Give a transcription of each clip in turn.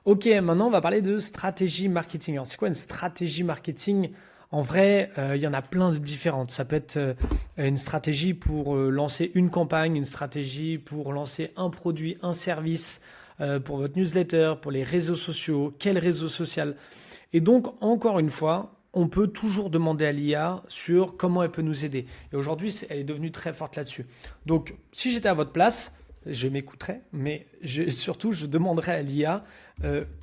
Ok, maintenant on va parler de stratégie marketing. Alors c'est quoi une stratégie marketing? En vrai, il y en a plein de différentes. Ça peut être une stratégie pour lancer une campagne, une stratégie pour lancer un produit, un service, pour votre newsletter, pour les réseaux sociaux, quel réseau social. Et donc, encore une fois, on peut toujours demander à l'IA sur comment elle peut nous aider. Et aujourd'hui, elle est devenue très forte là-dessus. Donc, si j'étais à votre place, je m'écouterais, mais surtout, je demanderais à l'IA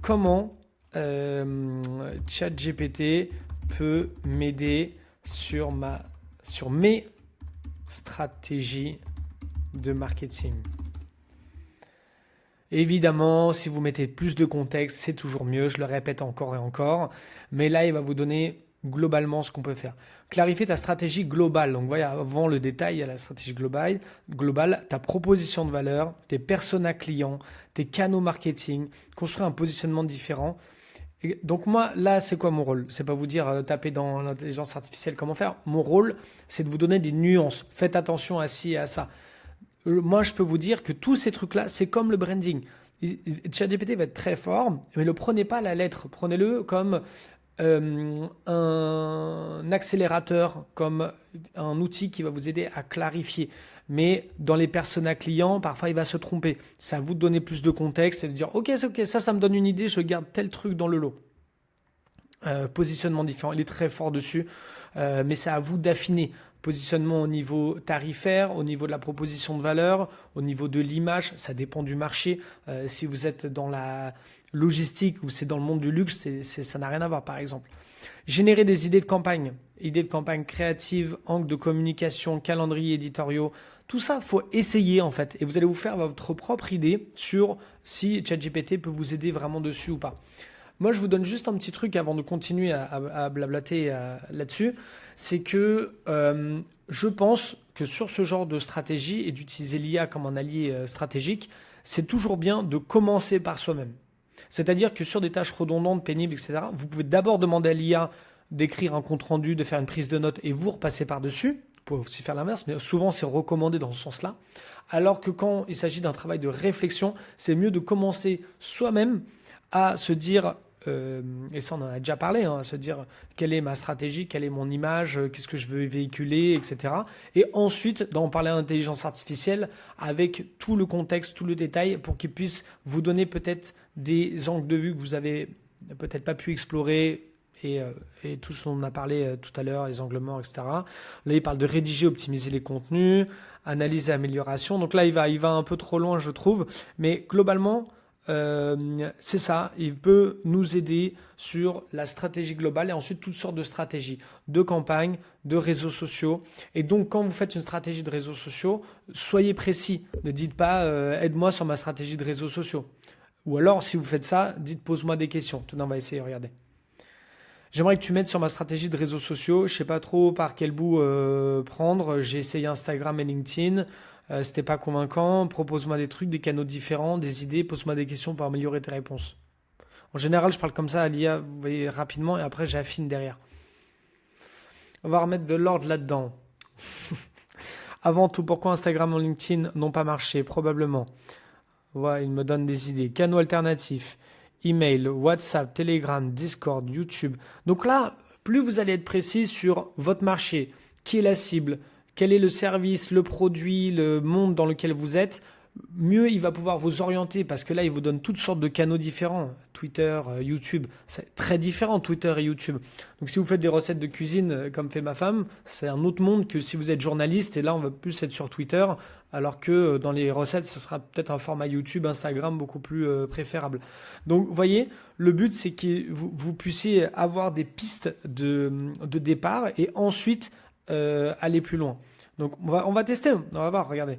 comment ChatGPT peut m'aider sur mes stratégies de marketing. Évidemment, si vous mettez plus de contexte, c'est toujours mieux, je le répète encore et encore, mais là, il va vous donner globalement ce qu'on peut faire. Clarifier ta stratégie globale. Donc, voilà, avant le détail, il y a la stratégie globale, ta proposition de valeur, tes personas clients, tes canaux marketing, construire un positionnement différent. Et donc moi, là, c'est quoi mon rôle? C'est pas vous dire taper dans l'intelligence artificielle comment faire. Mon rôle, c'est de vous donner des nuances. Faites attention à ci et à ça. Moi, je peux vous dire que tous ces trucs-là, c'est comme le branding. ChatGPT va être très fort, mais ne le prenez pas à la lettre. Prenez-le comme un accélérateur, comme un outil qui va vous aider à clarifier. Mais dans les personas clients, parfois il va se tromper. C'est à vous de donner plus de contexte et de dire ok, ça me donne une idée, je garde tel truc dans le lot. Positionnement différent, il est très fort dessus, mais c'est à vous d'affiner. Positionnement au niveau tarifaire, au niveau de la proposition de valeur, au niveau de l'image, ça dépend du marché. Si vous êtes dans la logistique ou c'est dans le monde du luxe, ça n'a rien à voir par exemple. Générer des idées de campagne créatives, angles de communication, calendrier éditoriaux, tout ça, faut essayer en fait. Et vous allez vous faire votre propre idée sur si ChatGPT peut vous aider vraiment dessus ou pas. Moi, je vous donne juste un petit truc avant de continuer à blablater là-dessus. C'est que je pense que sur ce genre de stratégie et d'utiliser l'IA comme un allié stratégique, c'est toujours bien de commencer par soi-même. C'est-à-dire que sur des tâches redondantes, pénibles, etc., vous pouvez d'abord demander à l'IA d'écrire un compte-rendu, de faire une prise de notes et vous repasser par-dessus. Vous pouvez aussi faire l'inverse, mais souvent c'est recommandé dans ce sens-là. Alors que quand il s'agit d'un travail de réflexion, c'est mieux de commencer soi-même à se dire et ça on en a déjà parlé, à se dire quelle est ma stratégie, quelle est mon image, qu'est-ce que je veux véhiculer, etc. Et ensuite d'en parler à l'intelligence artificielle avec tout le contexte, tout le détail pour qu'il puisse vous donner peut-être des angles de vue que vous avez peut-être pas pu explorer et tout ce dont on a parlé tout à l'heure, les angles morts, etc. Là, il parle de rédiger, optimiser les contenus, analyse et amélioration. Donc là, il va un peu trop loin, je trouve. Mais globalement, c'est ça, il peut nous aider sur la stratégie globale et ensuite toutes sortes de stratégies, de campagne, de réseaux sociaux. Et donc quand vous faites une stratégie de réseaux sociaux, soyez précis. Ne dites pas aide-moi sur ma stratégie de réseaux sociaux. Ou alors si vous faites ça, dites pose-moi des questions. Tenez, on va essayer, regardez. J'aimerais que tu m'aides sur ma stratégie de réseaux sociaux. Je sais pas trop par quel bout prendre. J'ai essayé Instagram et LinkedIn. C'était pas convaincant. Propose-moi des trucs, des canaux différents, des idées. Pose-moi des questions pour améliorer tes réponses. En général, je parle comme ça à l'IA, vous voyez, rapidement, et après j'affine derrière. On va remettre de l'ordre là-dedans. Avant tout, pourquoi Instagram et LinkedIn n'ont pas marché? Probablement. Voilà, il me donne des idées. Canaux alternatifs. Email, WhatsApp, Telegram, Discord, YouTube. Donc là, plus vous allez être précis sur votre marché, qui est la cible, quel est le service, le produit, le monde dans lequel vous êtes, mieux il va pouvoir vous orienter parce que là, il vous donne toutes sortes de canaux différents. Twitter, YouTube, c'est très différent Twitter et YouTube. Donc si vous faites des recettes de cuisine comme fait ma femme, c'est un autre monde que si vous êtes journaliste et là, on va plus être sur Twitter alors que dans les recettes, ce sera peut-être un format YouTube, Instagram beaucoup plus préférable. Donc vous voyez, le but c'est que vous puissiez avoir des pistes de départ et ensuite aller plus loin. Donc on va tester, on va voir, regardez.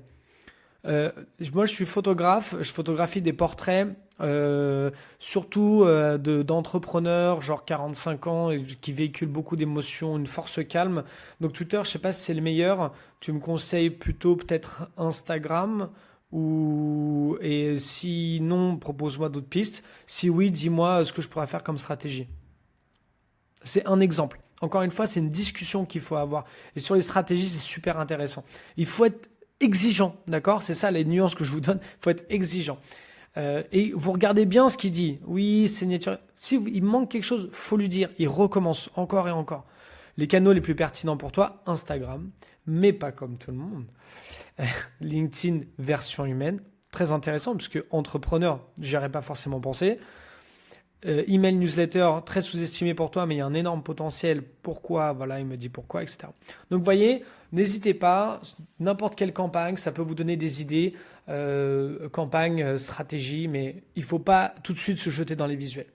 Moi je suis photographe, je photographie des portraits surtout d'entrepreneurs genre 45 ans et qui véhiculent beaucoup d'émotions, une force calme. Donc Twitter, je sais pas si c'est le meilleur, tu me conseilles plutôt peut-être Instagram et sinon propose-moi d'autres pistes. Si oui, dis-moi ce que je pourrais faire comme stratégie. C'est un exemple. Encore une fois, c'est une discussion qu'il faut avoir. Et sur les stratégies, c'est super intéressant. Il faut être exigeant, d'accord? C'est ça les nuances que je vous donne. Il faut être exigeant. Et vous regardez bien ce qu'il dit. Oui, c'est naturel. Si il manque quelque chose, faut lui dire. Il recommence encore et encore. Les canaux les plus pertinents pour toi, Instagram, mais pas comme tout le monde. LinkedIn, version humaine. Très intéressant, puisque entrepreneur, j'y aurais pas forcément pensé. Email newsletter, très sous-estimé pour toi, mais il y a un énorme potentiel. Pourquoi? Voilà, il me dit pourquoi, etc. Donc, vous voyez, n'hésitez pas, n'importe quelle campagne, ça peut vous donner des idées, campagne, stratégie, mais il ne faut pas tout de suite se jeter dans les visuels.